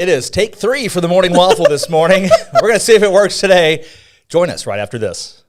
It is take 3 for the Morning Waffle this morning. We're going to see if it works today. Join us right after this.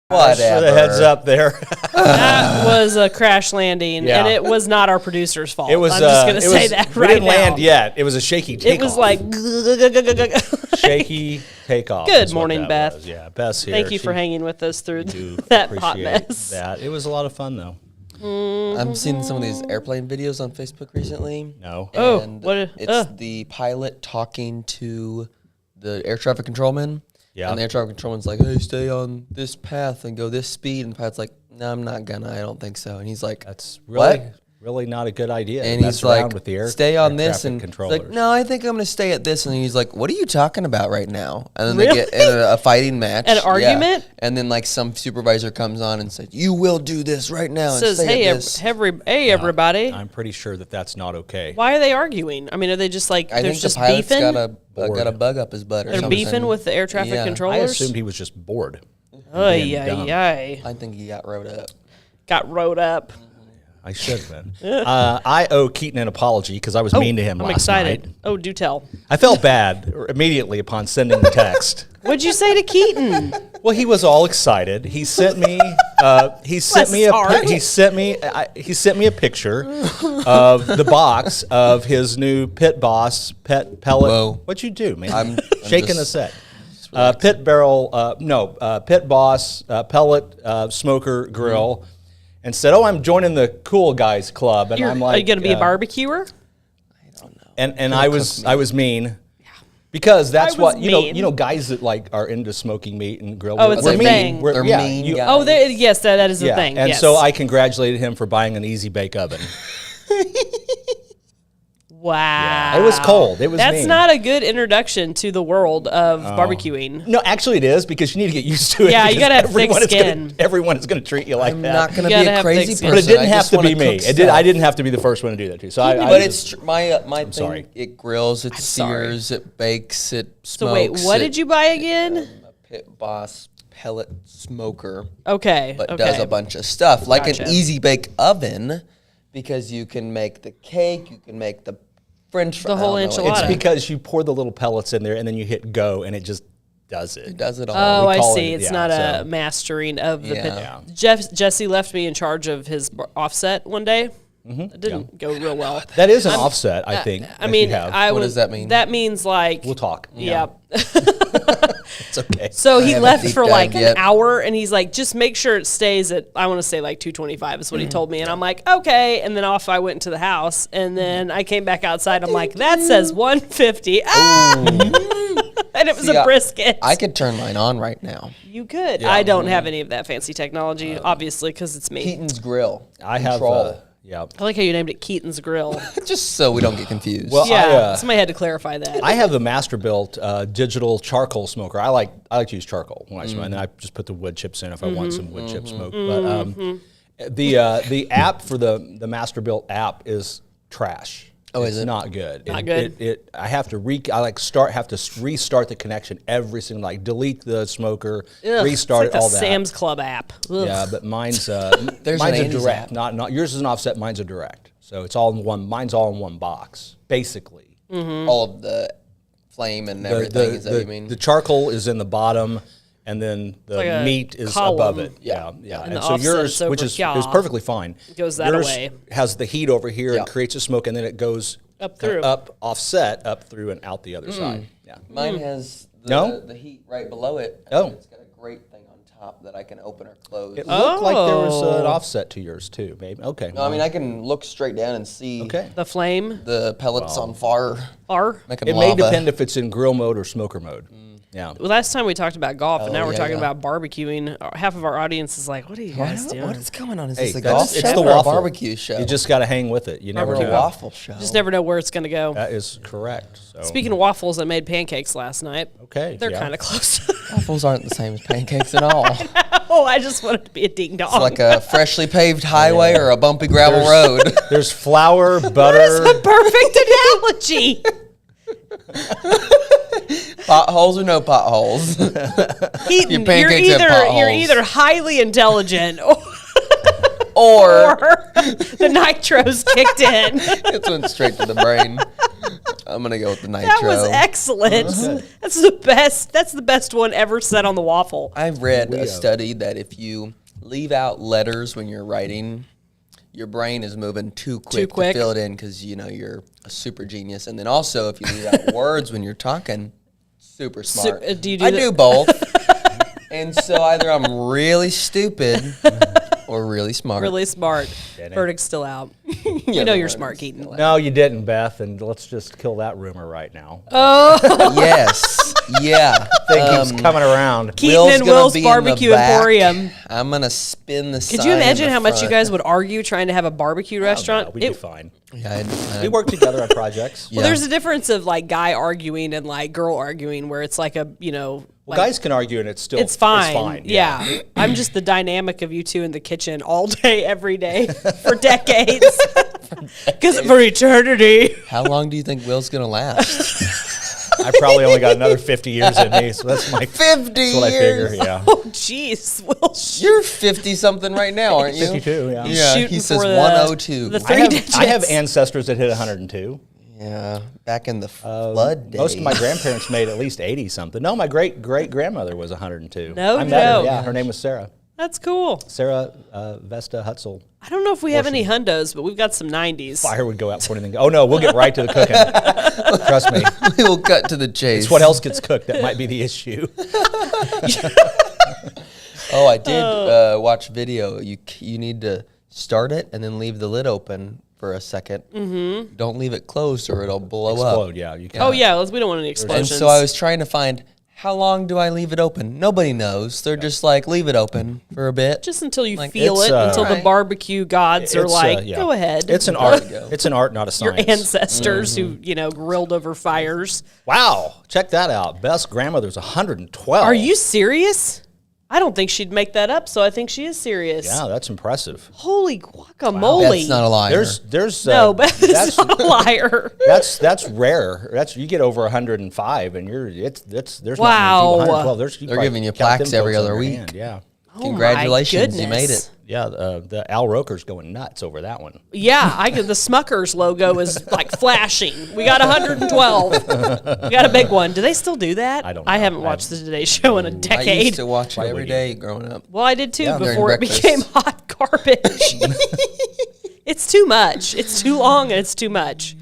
Whatever. For the heads up there. That was a crash landing, and it was not our producer's fault. It was. I'm just going to say that we right didn't now. land yet. It was a shaky takeoff. It was like shaky takeoff. Good morning, Beth. Was. Yeah, Beth's here. Thank you for hanging with us through that hot mess. That. It was a lot of fun, though. I'm seeing some of these airplane videos on Facebook recently. No. And what? It's the pilot talking to the air traffic controlman. Yeah. And the air traffic controlman's like, hey, stay on this path and go this speed. And the pilot's like, no, I'm not gonna. I don't think so. And he's like, That's really, what? really not a good idea. And he's like, with the stay on air this. traffic And he's controllers. like, no, I think I'm going to stay at this. And he's like, what are you talking about right now? And then they get in a fighting match. An argument? And then like some supervisor comes on and says, you will do this right now. Says, and stay hey, at this. everybody. I'm pretty sure that that's not okay. Why are they arguing? I mean, are they just like, I they're think the just pilot's beefing? got a bug up his butt or They're something. beefing with the air traffic Yeah. I controllers? assumed he was just bored. Ay, dumb. ay, ay. I think he got rode up. Got rode up. I should have been. I owe Keaton an apology because I was mean to him I'm last excited. night. Oh, do tell. I felt bad immediately upon sending the text. What'd you say to Keaton? Well, he was all excited. He sent me. He sent me a picture of the box of his new Pit Boss pet pellet. Whoa. What'd you do, man? I'm shaking just- the set. Pit Boss pellet smoker grill, and said, "Oh, I'm joining the cool guys club." And I'm like, are you going to be a barbecuer? I don't know. And I was mean. Because that's I was what you know. mean. You know, guys that like are into smoking meat and grill. Oh, it's we're a mean. thing. We're, They're yeah, mean you- guys. Oh, yes, that is a thing. And yes. so I congratulated him for buying an easy bake oven. Wow. It was cold. It was That's mean. not a good introduction to the world of barbecuing. No, actually, it is because you need to get used to it. Yeah, you because gotta have thick everyone is gonna- skin. Everyone is going to treat you like I'm that. not going to You be gotta a have crazy thick person. skin. But it didn't I have just to wanna be me. cook It did. I stuff. didn't have to be the first one to do that too. So I But just- it's my thing. sorry. It grills, it sorry. sears, it bakes, it smokes. So wait, what did you buy again? A Pit Boss pellet smoker, Okay. but okay. does a bunch of stuff like Gotcha. an easy bake oven, because you can make the cake, you can make the French fry. The whole I don't know, enchilada. it's because you pour the little pellets in there and then you hit go and it just does it. It does it all. Oh, I call see. it- It's yeah, not a so- mastering of the Yeah. pit. Jesse left me in charge of his offset one day. It didn't go real well. That is an offset, I think. I that mean, you have. What does that mean? That means like We'll talk. Yep. It's okay. So he haven't left deep for like dived yet. an hour, and he's like, "Just make sure it stays at I want to say like 225." Is what he told me, and I'm like, "Okay." And then off I went into the house, and then I came back outside. I'm like, "That says 150." Ah! And it was See, a brisket. I could turn mine on right now. You could. I don't have any of that fancy technology, obviously, because it's me. Keaton's Grill. I have. Control. Yeah. I like how you named it Keaton's Grill. Just so we don't get confused. Well, Yeah, somebody had to clarify that. I have the master built digital charcoal smoker. I like to use charcoal when I smoke, and then I just put the wood chips in if I want some wood chip smoke. But The app for the Masterbuilt app is trash. Oh, it's is it? not good. Not good? I have to restart the connection every single delete the smoker, Ugh, restart it's like all the that. Sam's Club app. Ugh. Yeah, but mine's There's mine's an a Andy's direct. app. Not yours is an offset. Mine's a direct. So it's all in one. Mine's all in one box, basically. All of the flame and everything. Is that what you mean? The charcoal is in the bottom, and then the like a meat is column. above it. Yeah. Yeah. And And the so yours, offset's which over is here. perfectly fine, Goes that yours away. has the heat over here Yeah. and creates a smoke, and then it goes Up through. up offset, up through, and out the other side. Yeah. Mine has No? the heat right below it. and Oh. It's got a great thing on top that I can open or close. It looked like there was Oh. an offset to yours too, maybe. Okay. No, I mean, I can look straight down and see okay. The flame the pellets on fire are. making It lava. may depend if it's in grill mode or smoker mode. Yeah. Well, last time we talked about golf, and now we're yeah, talking yeah. about barbecuing. Half of our audience is like, "What are you guys doing?" What is going on? Is Hey, this a that's- golf it's show the or a waffle. barbecue show? You just got to hang with it. You never or a know. waffle show. Just never know where it's going to go. That is correct. So. Speaking of waffles, I made pancakes last night. Okay, They're yeah. kind of close. Waffles aren't the same as pancakes at all. It's Oh, I just wanted to be a ding dong. like a freshly paved highway or a bumpy gravel road. There's flour, That is butter. the perfect analogy. Potholes or no potholes? Keaton, Your pancakes have you're potholes. either highly intelligent or or the nitros kicked in. it went straight to the brain. I'm gonna go with the nitro. That was excellent. That's the best. That's the best one ever said on the waffle. I've read a study that if you leave out letters when you're writing, your brain is moving too quick quick. to fill it in because you know you're a super genius. And then also if you leave out words when you're talking, super smart. do you do I that? do both. And so either I'm really stupid or really smart. Really smart. Verdict's still out. You know you're smart, Keaton. No, you didn't, Beth, and let's just kill that rumor right now. Yes. Yeah. Thing keeps coming around. Keaton Will's and gonna Will's be in the Barbecue back. Emporium. I'm gonna spin the sign Could you in imagine the how much you front. guys would argue trying to have a barbecue restaurant? We'd be fine. Yeah, We work together on projects. Well, there's a difference of like guy arguing and like girl arguing, where it's like a like, Guys can argue, and it's still it's fine. It's fine. Yeah. I'm just the dynamic of you two in the kitchen all day, every day for decades. Because for eternity. How long do you think Will's gonna last? I probably only got another 50 years in me, so that's my 50 That's what I figure. years. Yeah. Oh, jeez. Will You're 50 something right now, aren't you? 52. Yeah. He's Yeah, shooting he says for the- 102. the I three have, digits. I have ancestors that hit 102. Yeah, back in the flood days. Most of my grandparents made at least 80 something. No, my great grandmother was 102. No I met her. joke. Yeah, her name was Sarah. That's cool. Sarah Vesta Hutzel. I don't know if we have any hundos, but we've got some 90s. Fire would go out before anything. Oh no, we'll get right to the cooking. Trust me. We'll cut to the chase. It's what else gets cooked that might be the issue. Oh, I did watch video. You need to start it and then leave the lid open for a second. Mm-hmm. Don't leave it closed or it'll blow up. Explode, yeah. You can. Oh, yeah. We don't want any And explosions. so I was trying to find how long do I leave it open? Nobody knows. They're just like, leave it open for a bit. just until you Like, feel it's, it, until the Right. barbecue gods are like, yeah. go ahead. It's an art. It's an art, not a Your science. ancestors who, grilled over fires. Wow, check that out. Beth's grandmother's 112. Are you serious? I don't think she'd make that up, so I think she is serious. Yeah, that's impressive. Holy guacamole. That's not a liar. There's No, Beth is that's not a liar. that's rare. You get over 105 and there's Wow. not many people. 112. You They're probably giving you count them plaques every folks on other your week. hand, Yeah. Oh my Congratulations, you made goodness. it. Yeah, the Al Roker's going nuts over that one. Yeah, the Smucker's logo is like flashing. We got 112. We got a big one. Do they still do that? I don't know. I haven't watched the Today Show in a I decade. used to watch it every would day growing up. Well, I did too Yeah, during before it breakfast. became hot garbage. It's too much. It's too long and it's too much.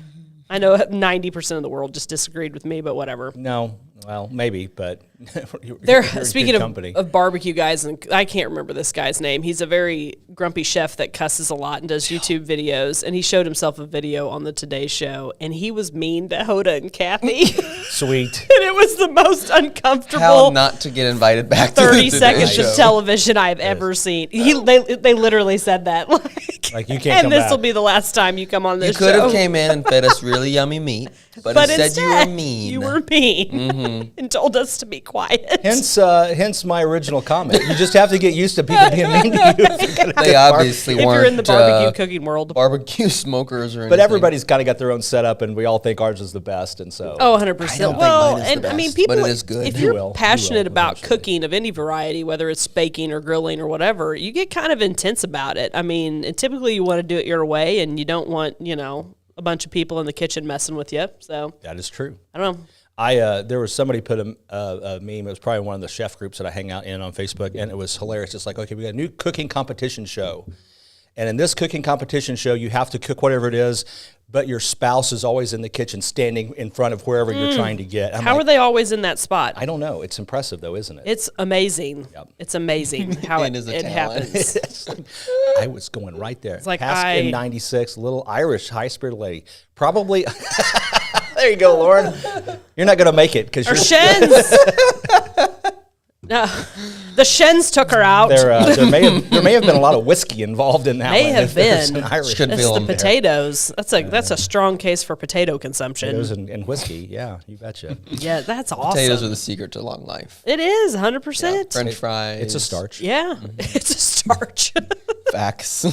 I know 90% of the world just disagreed with me, but whatever. No, well, maybe, but you're in Speaking good of, company. of barbecue guys, and I can't remember this guy's name. He's a very grumpy chef that cusses a lot and does YouTube videos. And he showed himself a video on the Today Show, and he was mean to Hoda and Kathy. Sweet. And it was the most How uncomfortable not to get invited back to 30 the Today seconds Show. of television I've ever seen. They literally said that. Like, you can't and come this back. will be the last time you come on You this could show. have came in and fed us really yummy meat. But instead you were mean. You were mean and told us to be quiet. Hence my original comment. You just have to get used to people being mean to you. They obviously weren't. If you're in the barbecue cooking world. Barbecue smokers or anything. But everybody's kind of got their own setup, and we all think ours is the best, and so. Oh, 100%. Well, mine is the and I mean, best, people, but it is good. if You you're will. passionate about eventually. cooking of any variety, whether it's baking or grilling or whatever, you get kind of intense about it. I mean, and typically you want to do it your way, and you don't want, a bunch of people in the kitchen messing with you. So That is true. I don't know. There was somebody put a meme. It was probably one of the chef groups that I hang out in on Facebook, and it was hilarious. It's like, okay, we got a new cooking competition show, and in this cooking competition show, you have to cook whatever it is, but your spouse is always in the kitchen, standing in front of wherever you're trying to get. How are they always in that spot? I don't know. It's impressive, though, isn't it? It's amazing. Yep. It's amazing how It is a it talent. happens. It's like, I was going right there. It's like in '96, little Irish high-spirited lady. Probably. There you go, Lauren. You're not going to make it because Or you're. Shens. No, the Shens took her out. There may have been a lot of whiskey involved in that. May one. have If there's been. an Irish Could That's feel the them there. potatoes. That's a strong case for potato consumption. potatoes and whiskey. Yeah, you betcha. Yeah, that's awesome. Potatoes are the secret to long life. It is 100%. French fries. It's a starch. Yeah, it's a starch. Facts.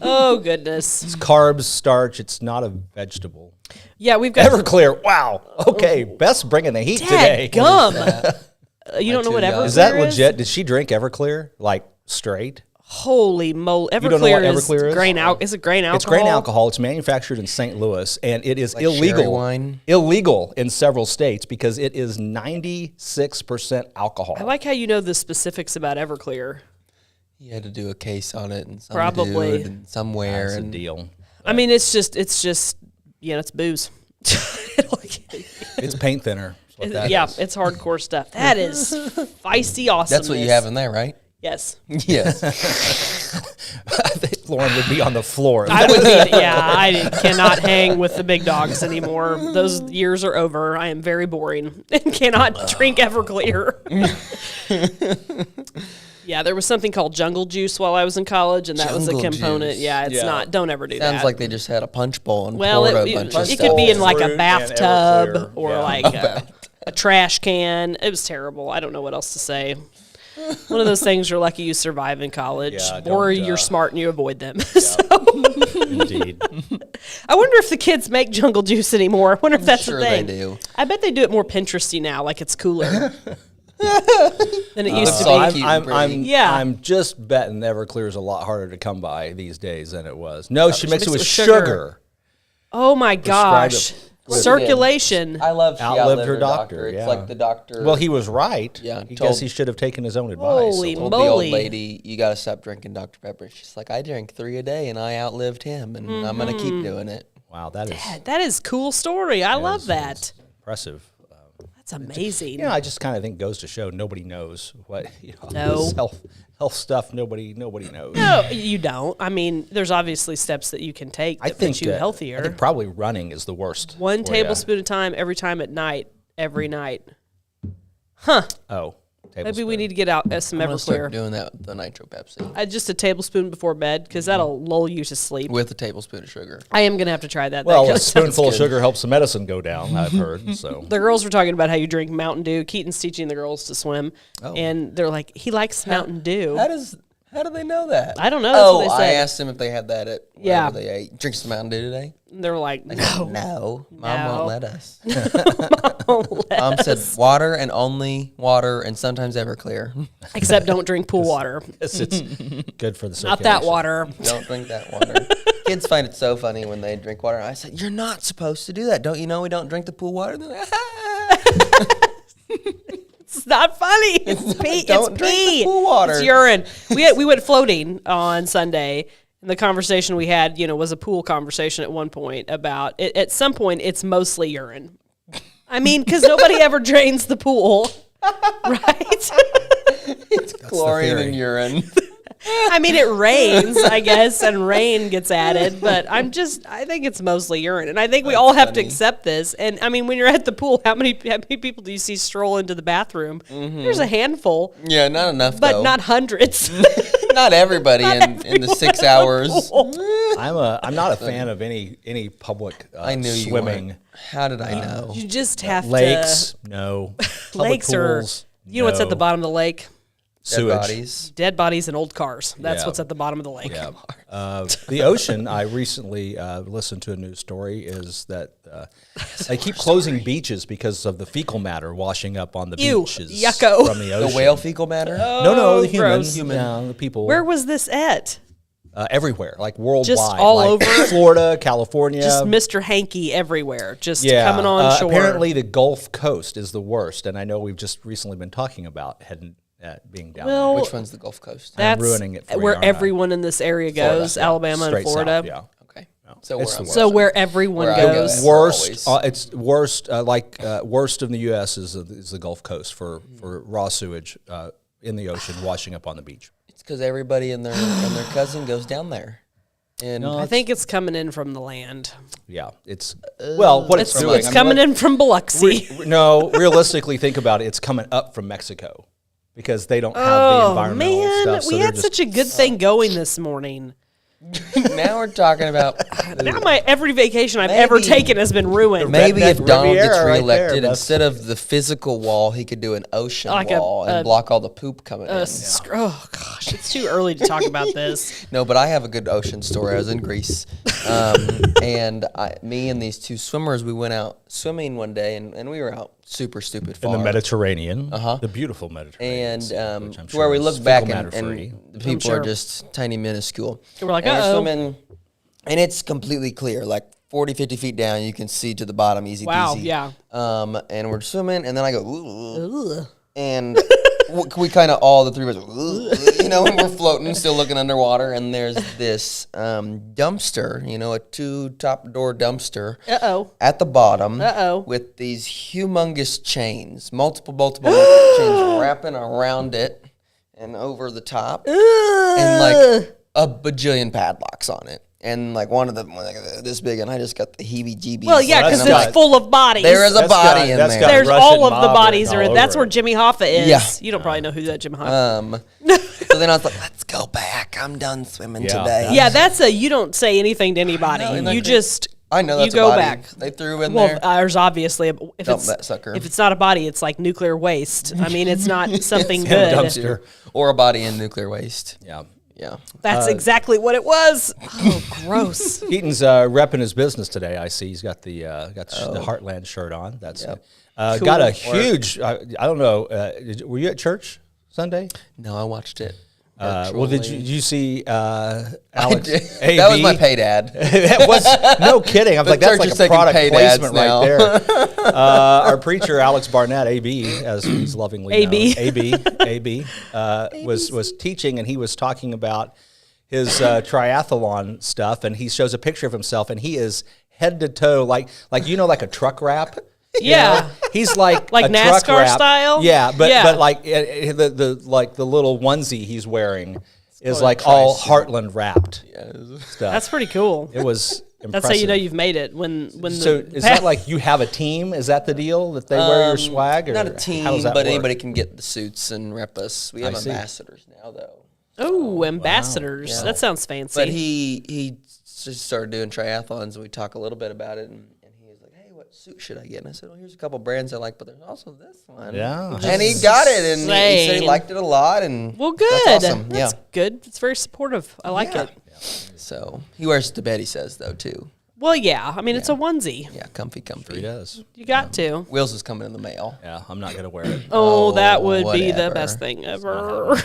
Oh goodness. It's carbs, starch. It's not a vegetable. Yeah, we've got Everclear. Wow. Okay, Beth's bringing the heat today. gum. You don't know too what young. Everclear Is that legit? Did she drink Everclear like straight? Holy moly! don't know what Everclear Everclear is? grain alcohol. Is it grain alcohol? It's grain alcohol. It's manufactured in St. Louis, and it is sherry illegal. wine? Illegal in several states because it is 96% alcohol. I like how you know the specifics about Everclear. You had to do a case on it, and some Probably. dude and somewhere. That's a and deal. I mean, it's just it's booze. It's paint thinner. That's what that Yeah, is. it's hardcore stuff. That is feisty awesome. That's what you have in there, right? Yes. Yes. I think Lauren would be on the floor. I would be, I cannot hang with the big dogs anymore. Those years are over. I am very boring and cannot drink Everclear. Yeah, there was something called Jungle Juice while I was in college, and that was a Jungle component. Juice. Yeah, it's Yeah. not. Don't ever do that. Sounds like they just had a punch bowl and well, poured a it bunch of could stuff. be in like Fruit a and bathtub Everclear. or Yeah. like a trash can. It was terrible. I don't know what else to say. One of those things you're lucky you survive in college, Yeah, or don't, you're smart and you avoid them. So Indeed. I wonder if the kids make Jungle Juice anymore. I wonder if that's sure the thing. they do. I bet they do it more Pinteresty now, like it's cooler than it used to So be. I'm- cute and pretty. Yeah. I'm just betting Everclear is a lot harder to come by these days than it was. No, she makes it with sugar. sugar. Oh my gosh. it with- Circulation. I love she Outlived her doctor, It's yeah. like the doctor. Well, he was right. Yeah, He told- guess he should have taken his own advice. Holy told the moly. old lady, you got to stop drinking Dr. Pepper. She's like, I drank 3 a day and I outlived him, and I'm going to keep doing it. Wow, that is That is cool story. I love that. impressive. That's amazing. You know, I just kind of think goes to show nobody knows what No. this health stuff. Nobody knows. No, you don't. I mean, there's obviously steps that you can take that I think put you healthier. I think probably running is the worst. One for ya. tablespoon at a time, every time at night, every night. Oh, Maybe we need to get out some I'm going to start Everclear. doing that with the Nitro Pepsi Just a tablespoon before bed because that'll lull you to sleep. with a tablespoon of sugar. I am gonna have to try that. Well, That a kinda sounds spoonful of good. sugar helps the medicine go down. I've heard. So The girls were talking about how you drink Mountain Dew. Keaton's teaching the girls to swim, and they're like, he likes Mountain Dew. How do they know that? I don't know. That's Oh, what they I said. asked them if they had that at Yeah. whatever they ate. Drink some Mountain Dew today? And they were like, no. No. Mom No. won't let us. Mom said water and only water and sometimes Everclear. Except don't drink pool water. it's good for the circulation. Not that water. Don't drink that water. Kids find it so funny when they drink water. I said, you're not supposed to do that. Don't you know we don't drink the pool water? They're like, It's not funny. It's pee. Don't It's drink the pee. pool water. It's urine. We went floating on Sunday. And the conversation we had, was a pool conversation at one point about it. At some point, it's mostly urine. I mean, because nobody ever drains the pool, right? it's chlorine theory. and urine. I mean, it rains, I guess, and rain gets added, but I think it's mostly urine. And I think we all have to accept this. And I mean, when you're at the pool, how many people do you see stroll into the bathroom? There's a handful, Yeah, not enough but though. not hundreds. not everybody in the 6 hours. I'm not a fan of any public I knew swimming. you weren't. How did I know? You just have Lakes, no. Public Lakes are. pools, You know what's at no. the bottom of the lake? Dead Sewage. bodies. Dead bodies and old cars. That's Yeah. what's at the bottom of the lake. Yeah. The ocean, I recently listened to a news story, is that they keep closing beaches because of the fecal matter washing up on the Ew, beaches yucko. from the ocean. The whale fecal matter? No, the gross. human. Yeah, the people. Where was this at? Everywhere, like worldwide. Just all like over? Florida, California. Just Mr. Hanky everywhere, just yeah. coming on shore. Apparently, the Gulf Coast is the worst, and I know we've just recently been talking about being down Well, there. Which one's the Gulf Coast? That's ruining it for you, where aren't I? everyone in this area goes, Florida, yeah. Alabama and Straight Florida. south, yeah. Okay. It's So the we're worst. So where everyone Where I go goes. at. Worst. Always. It's worst. Worst in the U.S. is the Gulf Coast for raw sewage in the ocean washing up on the beach. It's because everybody and their cousin goes down there. And I think it's coming in from the land. Yeah, it's what it's doing. It's coming in from Biloxi. No, realistically, think about it. It's coming up from Mexico because they don't have the Oh environmental man, stuff. So we they're had just, such a good thing going this morning. now we're talking about Now my every vacation I've ever Maybe- taking has been ruined. maybe if Redneck Donald Riviera gets right reelected, there, instead of the physical wall, he could do an ocean Like a- wall and block all the poop coming in. Oh gosh, it's too early to talk about this. No, but I have a good ocean story. I was in Greece, and me and these two swimmers, we went out swimming one day, and we were out super stupid in far. the Mediterranean, the beautiful Mediterranean, And which I'm to where we is look fecal back matter and free. the people sure. are just tiny, minuscule. We're like, and we're uh-oh. swimming, and it's completely clear, like 40, 50 feet down, you can see to the bottom, easy Wow, peasy. yeah. And we're swimming, and then I go, ooh, and we kind of all the three of us, ooh, you know, and we're floating, still looking underwater, and there's this dumpster, you know, a 2 top door dumpster at the bottom with these humongous chains, multiple chains wrapping around it and over the top, and like a bajillion padlocks on it. And like one of them was like this big, and I just got the heebie-jeebies. Well, yeah, Well, because that's it's got- full of bodies. There is a That's body got- in that's there. got There's Russian all of the mob bodies written are all in. That's over where it. Jimmy Hoffa is. Yeah. You don't probably know who that Jimmy Hoffa. So then I was like, let's go back. I'm done swimming Yeah, today. Yeah, that's a you don't say anything to anybody. No, and You like just I know that's you go a body. back. They threw in Well, there. there's obviously if Dump it's that sucker. if it's not a body, it's like nuclear waste. I mean, it's not something in a good. dumpster. Or a body in nuclear waste. Yeah. Yeah. That's exactly what it was. Oh, gross. Keaton's repping his business today. I see he's got the the Heartland shirt on. That's got a huge. I don't know. Were you at church Sunday? No, I watched it. Well, did you see Alex? That was my pay dad. That was no kidding. I was The like, that's church like is a taking product pay dads placement now. right there. Our preacher, Alex Barnett, AB, as he's lovingly AB. known, AB, was teaching, and he was talking about his triathlon stuff, and he shows a picture of himself, and he is head to toe like like a truck wrap. You Yeah. know? He's like Like a truck NASCAR wrap. style? Yeah, but Yeah. like the little onesie he's wearing is like all Heartland wrapped stuff. That's pretty cool. It was impressive. That's how you know you've made it when So the is that like you have a team? Is that the deal that they wear your swag? Or Not a team, how does that but work? anybody can get the suits and rep us. We have see. ambassadors now, though. Oh, ambassadors. Yeah. That sounds fancy. But he just started doing triathlons, and we talk a little bit about it, and he was like, hey, what suit should I get? And I said, well, here's a couple brands I like, but there's also this one. Yeah. And he got it, and he said he Insane. liked it a lot, and well, good. That's awesome. That's good. It's very supportive. I like Yeah. it. So he wears it to bed, he says, though, too. Well, yeah. I mean, it's a onesie. Yeah, comfy. He does. You got to. Wheels is coming in the mail. Yeah, I'm not gonna wear it. Oh, that would be the whatever. best thing ever.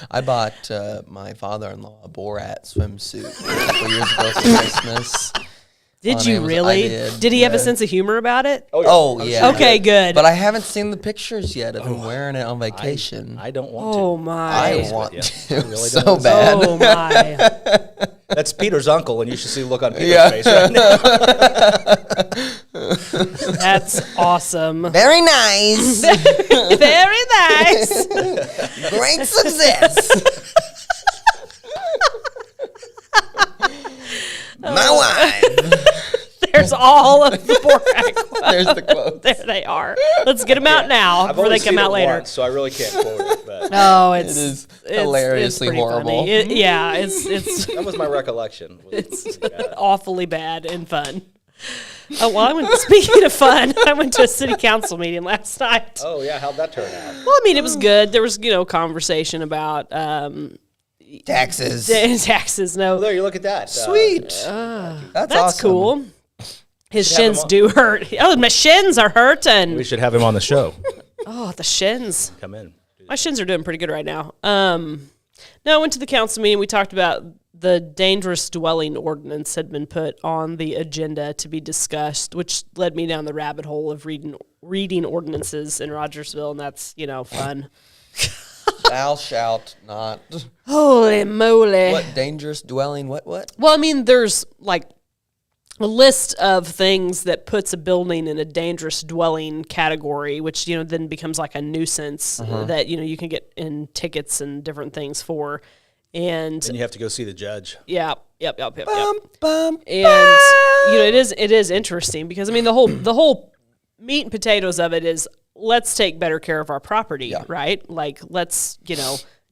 I bought my father-in-law a Borat swimsuit a couple years ago for Christmas. Did on you Amazon. really? I did, He have a yeah. sense of humor about it? Oh, yeah. Okay, good. But I haven't seen the pictures yet of him wearing it on vacation. I don't want to. Oh my. I want Yeah, to it really so does. bad. Oh my. That's Peter's uncle, and you should see the look on Peter's Yeah. face right now. That's awesome. Very nice. Very nice. Great success. My wife. There's all of the Borat quotes. There's the quote. There they are. Let's get them out now I've before only they come seen out it later. once, so I really can't quote it. But Oh, it's hilariously pretty horrible. funny. It's That was my recollection. it's awfully bad and fun. Oh well, speaking of fun, I went to a city council meeting last night. Oh yeah, how'd that turn out? Well, I mean, it was good. There was conversation about Taxes. taxes. No, There, you look at that. Sweet. that's awesome. cool. His Should have shins him on- do hurt. Oh, my shins are hurting. We should have him on the show. Oh, the shins. Come in. My shins are doing pretty good right now. No, I went to the council meeting. We talked about the dangerous dwelling ordinance had been put on the agenda to be discussed, which led me down the rabbit hole of reading ordinances in Rogersville, and that's, fun. Thou shalt not. Holy moly. What dangerous dwelling? What? Well, I mean, there's like a list of things that puts a building in a dangerous dwelling category, which, then becomes like a nuisance that, you can get in tickets and different things for. And you have to go see the judge. yep. Bum, And it is interesting because I mean the whole meat and potatoes of it is let's take better care of our property, right? Like let's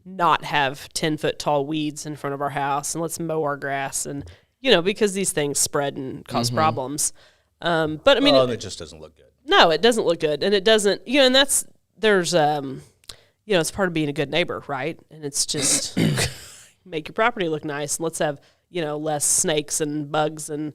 not have 10-foot tall weeds in front of our house, and let's mow our grass, and because these things spread and cause problems. But I mean, it just doesn't look good. no, it doesn't look good, and it doesn't. And there's it's part of being a good neighbor, right? And it's just make your property look nice. Let's have less snakes and bugs and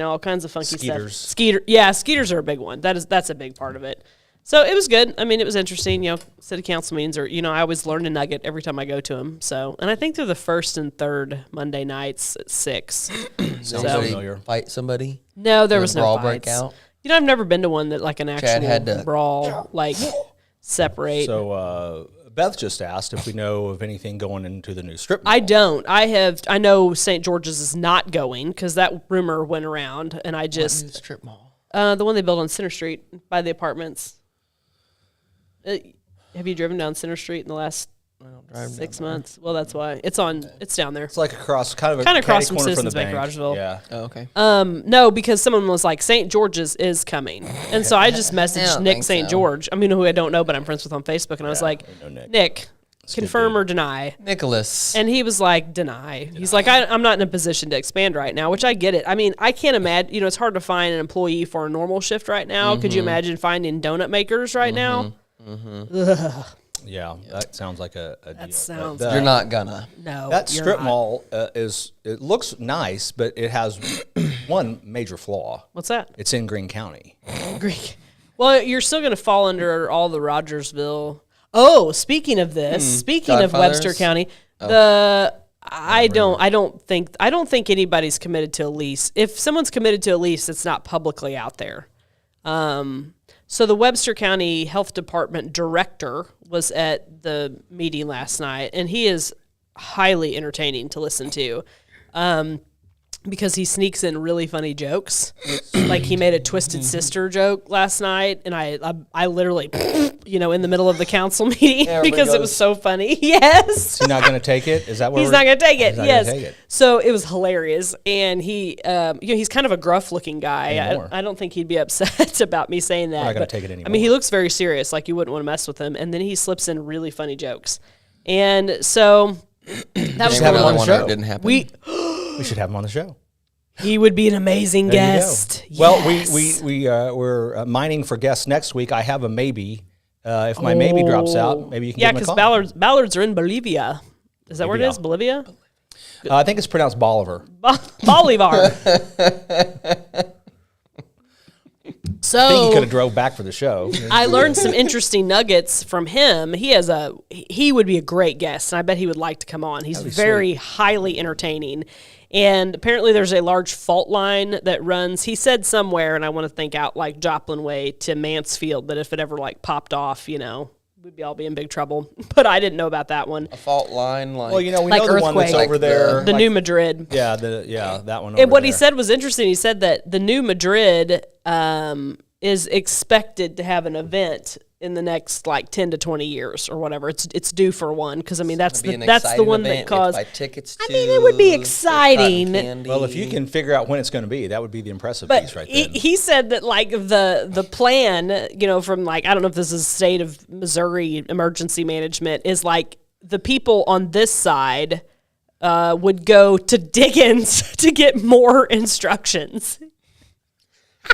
all kinds of funky Skeeters. stuff. Skeeters are a big one. That's a big part of it. So it was good. I mean, it was interesting. City council meetings are I always learn a nugget every time I go to them. So, and I think they're the first and third Monday nights at 6. Sounds Somebody familiar. fight somebody? No, there Did was a no brawl fights. break out? I've never been to one that like an Chad had actual to- brawl like separate. So Beth just asked if we know of anything going into the new strip mall. I don't. I know St. George's is not going because that rumor went around, and I just Strip mall. the one they built on Center Street by the apartments. Have you driven down Center Street in the last 6 months? Well, that's why it's down there. It's like across, kind of Kinda across from catty corner Citizens the Bank, bank. Rogersville. Yeah. Oh, okay. No, because someone was like St. George's is coming, and so I just messaged don't Nick think St. so. George. I mean, who I don't know, but I'm friends with on Facebook, and I was like, I know Nick. Nick, good confirm dude. or deny. Nicholas. And he was like, deny. He's like, I'm not in a position to expand right now, which I get it. I mean, I can't imagine, it's hard to find an employee for a normal shift right now. Could you imagine finding donut makers right now? Yeah, that sounds like a deal. That sounds But You're not gonna. No. that you're strip not. mall it looks nice, but it has one major flaw. What's that? It's in Greene County. Greek. Well, you're still going to fall under all the Rogersville. Oh, speaking of this, speaking of Godfathers? Webster County, I don't think anybody's committed to a lease. If someone's committed to a lease, it's not publicly out there. So the Webster County Health Department director was at the meeting last night, and he is highly entertaining to listen to. Because he sneaks in really funny jokes. Like he made a Twisted Sister joke last night, and I literally, in the middle of the council meeting because it was so funny. Yes. Is he not going to take it? Is that where He's not going to take it. He's not Yes. gonna take it. So it was hilarious. And he, he's kind of a gruff looking guy. Anymore. I don't think he'd be upset about me saying that. not gonna but, take it I mean, anymore. he looks very serious. Like you wouldn't want to mess with him. And then he slips in really funny jokes. And so that was have him cool. on the one show. that didn't happen. We should have him on the show. He would be an amazing There you go. guest. Well, Yes. we're mining for guests next week. I have a maybe. If my maybe drops out, maybe you can give him a because call. Ballards are in Bolivia. Is that where it Bolivia. is? Bolivia? I think it's pronounced Bolivar. Bolivar. I think he So could have drove back for the show. I learned some interesting nuggets from him. He would be a great guest, and I bet he would like to come on. He's very highly entertaining. And apparently there's a large fault line that runs, he said somewhere, and I want to think out like Joplin Way to Mansfield, that if it ever like popped off, we'd all be in big trouble. But I didn't know about that one. A fault line, like. Well, we Like know the one that's earthquake. over there. The New Madrid. Yeah, that one. And over what he there. said was interesting. He said that the New Madrid is expected to have an event in the next like 10 to 20 years or whatever. It's due for one because I mean that's It'd be an the exciting one event. that caused. Buy tickets I mean, it would be to, exciting. get cotton Well, if you candy. can figure out when it's going to be, that would be the impressive But piece right there. he said that like the plan, from like I don't know if this is state of Missouri emergency management is like the people on this side would go to Diggins to get more instructions.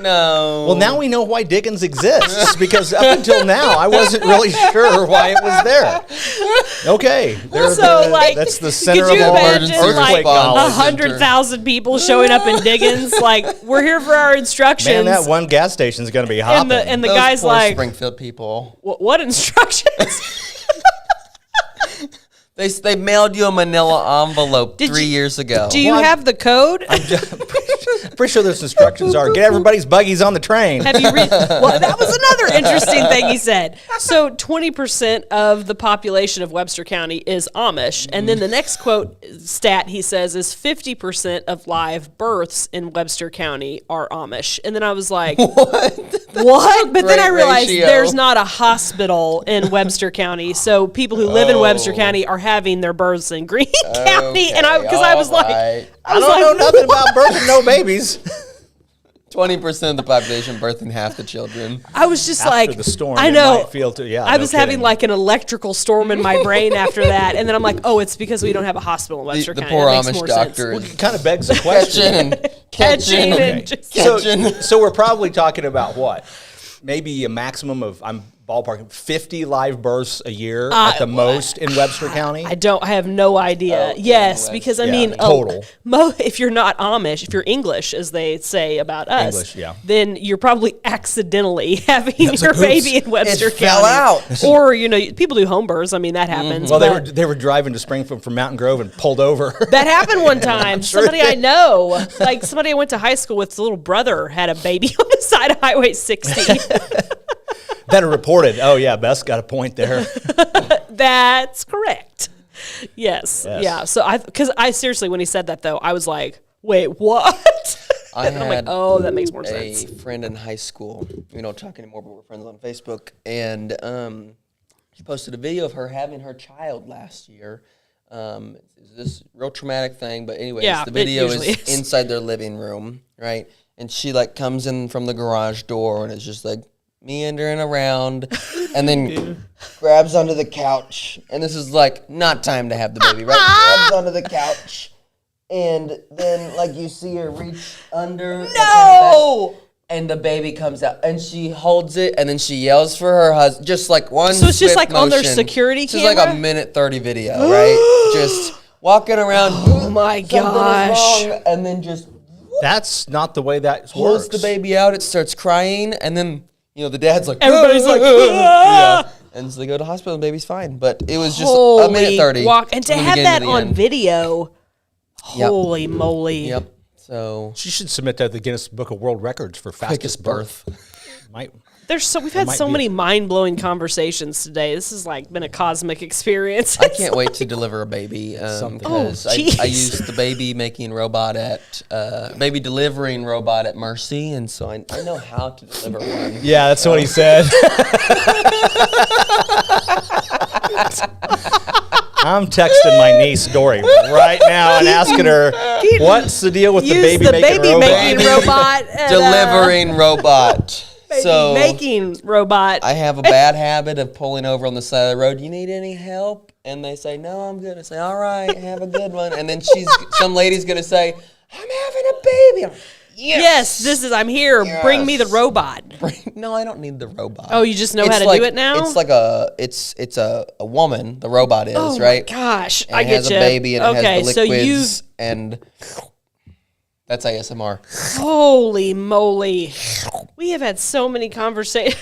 No. Well, now we know why Diggins exists, because up until now, I wasn't really sure why it was there. Okay. So, like, that's the center could you of all imagine, earthquake like, knowledge. 100,000 people showing up in Diggins? Like, we're here for our instructions. Man, that one gas station's going to be hopping. And the Those guy's poor like, Springfield people. what instructions? They mailed you a manila envelope 3 years ago. Do you have the code? I'm pretty sure those instructions are, get everybody's buggies on the train. Have you read? Well, that was another interesting thing he said. So 20% of the population of Webster County is Amish. And then the next quote stat he says is 50% of live births in Webster County are Amish. And then I was like, what? But then I realized there's not a hospital in Webster County. So people who live in Webster County are having their births in Greene County. And I was like, I don't know nothing about birthing no babies. 20% of the population birthing half the children. I was just After like, the storm, I it know. might feel to- yeah, I no was having kidding. like an electrical storm in my brain after that, and then I'm like, oh, it's because we don't have a hospital in Webster The County. poor That makes Amish more doctor sense. is It kind of begs the question. Catching catching. and just So we're probably talking about what? Maybe a maximum of, I'm ballparking, 50 live births a year at the most in Webster County? I have no idea. Yes, because I mean, total. If you're not Amish, if you're English, as they say about us, English, yeah. then you're probably accidentally having your like, oops, baby in Webster it County. fell out. Or, people do home births. I mean, that happens. Well, but they were driving to Springfield from Mountain Grove and pulled over. that happened one time. Somebody I know, like somebody I went to high school with, his little brother had a baby on the side of Highway 60. That are reported. Oh, yeah, Beth's got a point there. That's correct. Yes. Yes. Yeah. So because I seriously, when he said that though, I was like, wait, what? I And I'm like, had oh, that makes more a sense. friend in high school. We don't talk anymore, but we're friends on Facebook. And she posted a video of her having her child last year. It's this real traumatic thing, but anyways, Yeah, the it video is usually is. inside their living room, right? And she like comes in from the garage door and it's just like meandering around and then grabs onto the couch. And this is like not time to have the baby, right? Grabs onto the couch. And then, like, you see her reach under. No! And the baby comes out, and she holds it, and then she yells for her husband, just like one. So it's just swift like on their motion. security It's just like camera? a minute 30 video, right? Just walking around. Oh my something is gosh. wrong, and then just That's not the way that pulls works. the baby out. It starts crying, and then the dad's like, Everybody's like, yeah. And so they go to the hospital, and the baby's fine. But it was just a minute 30. And to from the have beginning that to the on end. video, Yep. holy moly. Yep. So She should submit that to the Guinness Book of World Records for fastest quickest birth. Might. We've had might so be- many mind-blowing conversations today. This has like been a cosmic experience. I can't wait to deliver a baby because I jeez. used the baby making robot at baby delivering robot at Mercy, and so I know how to deliver one. Yeah, that's what he said. I'm texting my niece Dory right now and asking her, what's the deal with the Use baby the making baby robot? making robot. And, Delivering robot. baby So making robot. I have a bad habit of pulling over on the side of the road. You need any help? And they say, no, I'm good. I say, all right, have a good one. And then some lady's gonna say, I'm having a baby. I'm like, yes, I'm here. Bring me the Yes. robot. No, I don't need the robot. Oh, you just know how to like, do it now? It's like it's a woman. The robot is Oh right. my gosh, And I it get has you. a baby and it has the so liquids and that's ASMR. holy moly, we have had so many conversations.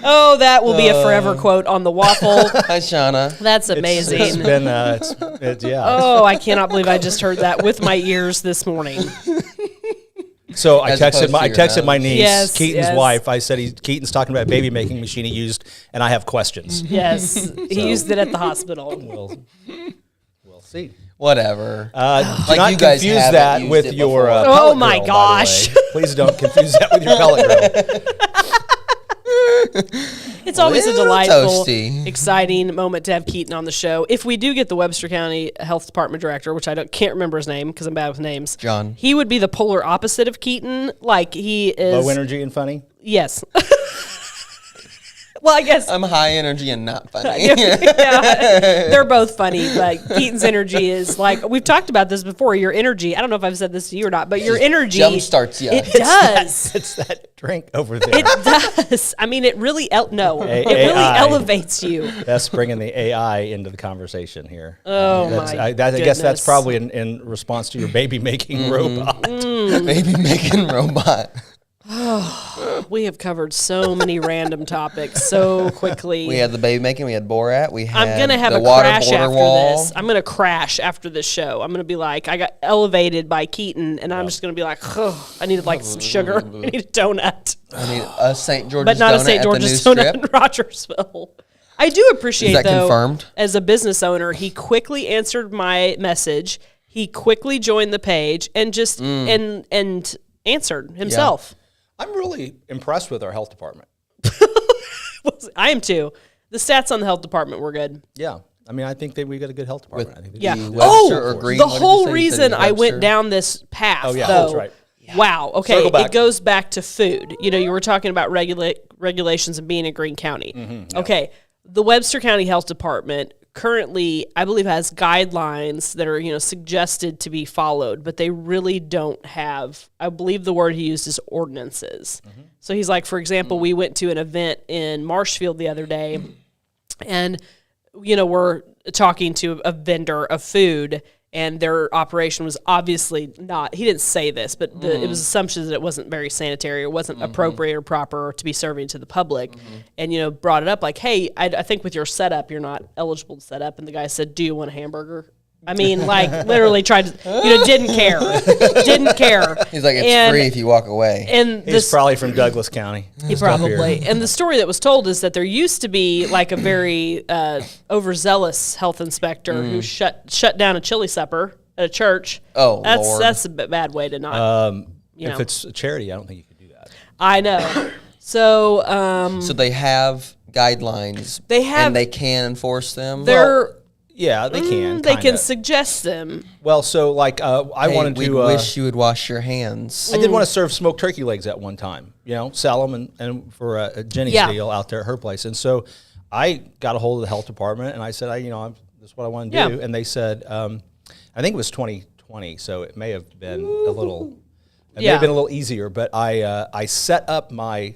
Oh, that will be a forever quote on the waffle. Hi, Shauna. That's amazing. It's been, yeah. Oh, I cannot believe I just heard that with my ears this morning. So I As texted opposed to your my nose. niece, Yes, Keaton's yes. wife. I said Keaton's talking about a baby making machine he used, and I have questions. Yes, he used it at the hospital. We'll see. Whatever. Do Like not you guys confuse haven't that used with it your before. pellet Oh my grill, by the gosh. way. Please don't confuse that with your pellet grill. It's always a Little delightful, toasty. exciting moment to have Keaton on the show. If we do get the Webster County Health Department director, which I can't remember his name because I'm bad with names, John. he would be the polar opposite of Keaton. Like he is Low energy and funny. Yes. Well, I guess I'm high energy and not funny. yeah, they're both funny, but Keaton's energy is like, we've talked about this before. Your energy, I don't know if I've said this to you or not, but your energy Jump starts you. It does. It's that drink over there. It does. I mean, it really it really elevates you. That's bringing the AI into the conversation here. Oh I guess that's probably in response to your baby making robot. Baby making robot. We have covered so many random topics so quickly. We had the baby making. We had Borat. We had I'm gonna have the a water crash border after wall. this. I'm gonna crash after this show. I'm gonna be like, I got elevated by Keaton, and I'm just gonna be like, oh, I needed like some sugar. I need a donut, I need a St. George's but not donut a St. George's at the new donut strip. in Rogersville. I do appreciate Is that though, confirmed? as a business owner, he quickly answered my message. He quickly joined the page and just and answered himself. I'm really impressed with our health department. I am too. The stats on the health department were good. Yeah. I mean, I think that we got a good health department. I think Yeah. Webster or Green? The What did you whole say? You said reason I Webster? went down this path, Oh, yeah, though. that's right. Wow. Okay. Circle back. It goes back to food. You know, you were talking about regulations and being in Greene County. Mm-hmm, Okay. The Webster County Health Department currently, I believe, has guidelines that are, suggested to be followed, but they really don't have, I believe the word he used is ordinances. Mm-hmm. So he's like, for example, we went to an event in Marshfield the other day, and, we're talking to a vendor of food, and their operation was obviously not, he didn't say this, but it was assumptions that it wasn't very sanitary or wasn't appropriate or proper to be serving to the public. And, brought it up like, hey, I think with your setup, you're not eligible to set up. And the guy said, do you want a hamburger? I mean, like, literally tried to, didn't care. Didn't care. He's like, it's free if you walk away. And He's probably from Douglas County. he probably. And the story that was told is that there used to be like a very overzealous health inspector who shut down a chili supper at a church. Oh, Lord. That's a bad way to not. If it's a charity, I don't think you could do that. I know. So So they have guidelines. They have- and they can enforce them. Yeah, they can. they can kinda. suggest them. Well, so like I Hey, wanted we to. wish you would wash your hands. I did want to serve smoked turkey legs at one time, sell them and for a Jenny's Yeah. deal out there at her place. And so I got a hold of the health department and I said, this is what I want to do. Yeah. And they said, I think it was 2020, so it may have been a little, may have been a little easier. But I set up my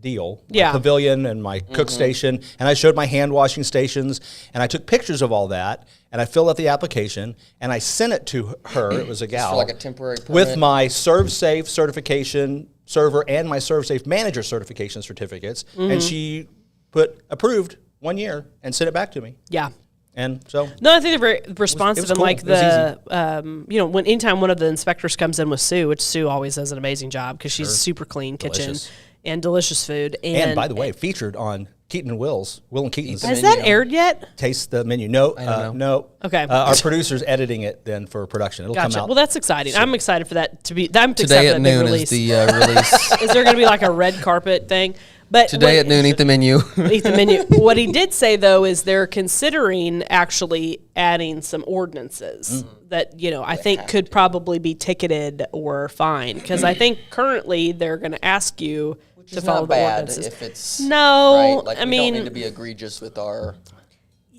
deal, my pavilion and my cook station, and I showed my hand washing stations, and I took pictures of all that, and I filled out the application, and I sent it to her. It was a gal for like a temporary permit? with my ServSafe certification server and my ServSafe manager certification certificates, and she put approved 1 year and sent it back to me. Yeah. And so No, I think they're very responsive. was And cool. like It was when anytime one of the inspectors comes in with Sue, which Sue always does an amazing job because she's super clean kitchen Delicious. and delicious food. and by the way, featured on Keaton and Will and Keaton's has that aired yet? Taste the Menu. No, don't no. Okay. Our producer's editing it then for production. It'll come Gotcha. out. Well, that's exciting. I'm excited for that to be. I'm Today excited at for that big noon release. is the release. Is there going to be like a red carpet thing? But Today at noon, eat the menu. eat the menu. What he did say though is they're considering actually adding some ordinances that I think could probably be ticketed or fined because I think currently they're going to ask you to It's follow not the bad ordinances. if it's No, right. Like, I we mean, don't need to be egregious with our.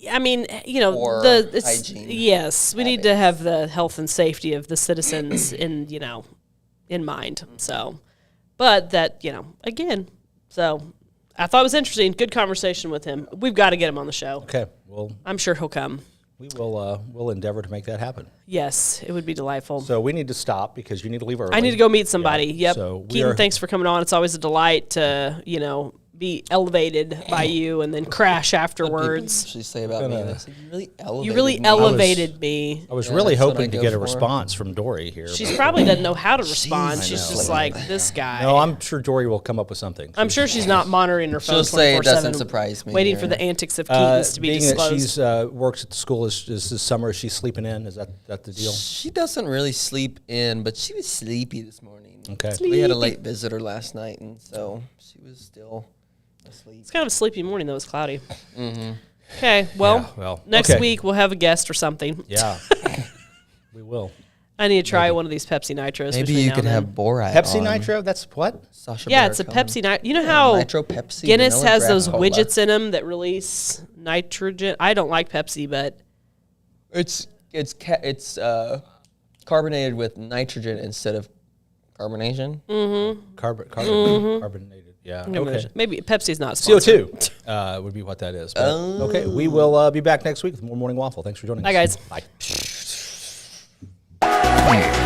I mean, Or hygiene yes, we need to have the health and safety of the citizens in mind. So, but that again, so I thought it was interesting. Good conversation with him. We've got to get him on the show. okay. Well, I'm sure he'll come. we will. We'll endeavor to make that happen. Yes, it would be delightful. So we need to stop because you need to leave early. I need to go meet somebody. Yep. So we Keaton, are- thanks for coming on. It's always a delight to be elevated by you and then crash afterwards. She say about me. They say, you really elevated. You really me." elevated me. I was Yeah, really that's what I hoping to go get a for. response from Dory here. She's probably doesn't know how to respond. Jeez, She's I just know. like this guy. no, I'm sure Dory will come up with something. I'm sure she's not monitoring her phone. She'll say it 24/7, doesn't surprise me, Waiting or- for the antics of Keaton's to be being disclosed. that she's works at the school is this summer. Is she sleeping in? Is that the deal? She doesn't really sleep in, but she was sleepy this morning. Okay. We had a late visitor last night, and so she was still asleep. It's kind of a sleepy morning though. It's cloudy. Okay. Well, Yeah, well, next okay. week we'll have a guest or something. Yeah, we will. I need to try one of these Pepsi Nitros. Maybe between you now could and have then. Borat. Pepsi on. Nitro. That's what? Sasha Yeah, Baron it's a Cohen. Pepsi Nitro. You know how Nitro Pepsi, Guinness vanilla has those Cola. widgets in them that release nitrogen? I don't like Pepsi, but It's carbonated with nitrogen instead of carbonation. Carbonated. Yeah. Okay. maybe Pepsi's not sponsored. CO2 would be what that is. But, okay, we will be back next week with more Morning Waffle. Thanks for joining us. Bye, guys. Bye.